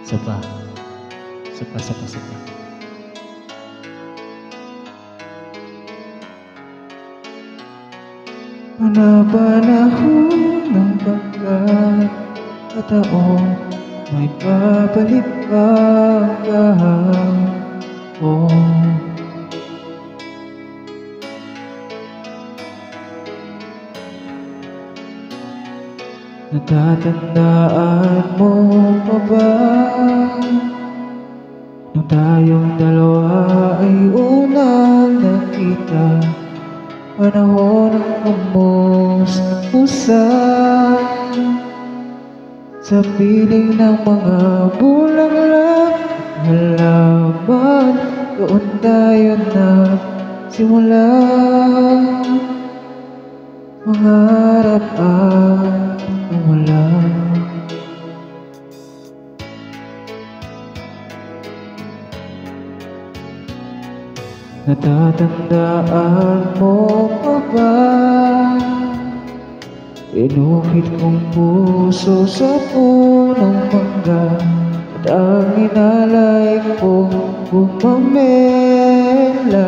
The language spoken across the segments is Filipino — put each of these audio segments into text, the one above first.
Isa pa. Isa pa, isa pa, isa pa. Panahon ng pagkakataon, may babalik pa kahapon. Natatandaan mo pa ba nung tayong dalawa ay unang nakita? Panahon ng kamuspusan sa piling ng mga bulaklak halaman, doon tayo nagsimula mangarap at wala. Natatandaan mo pa ba? Inuhit kong puso sa punong mangga, at ang inalay kong bumamela,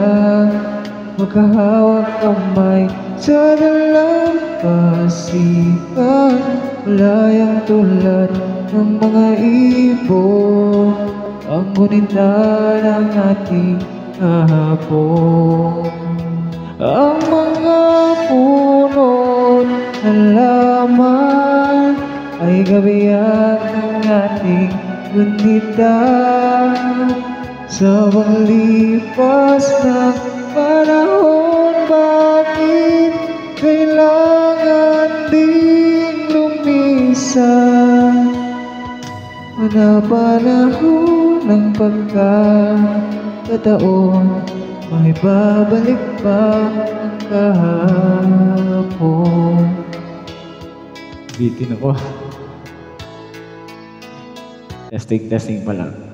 magkahawak kamay sa dalampasigan, malayang tulad ng mga ibon, ang gunita ng ating kahapon. Ang mga punong halaman ay gabihan ng ating gunita, sa paglipas ng panahon. Bakit kailangan ding lumisan? Panahon ng pagkakataon, may babalik pa ang kahapon. Bitin ako. Testing pa lang.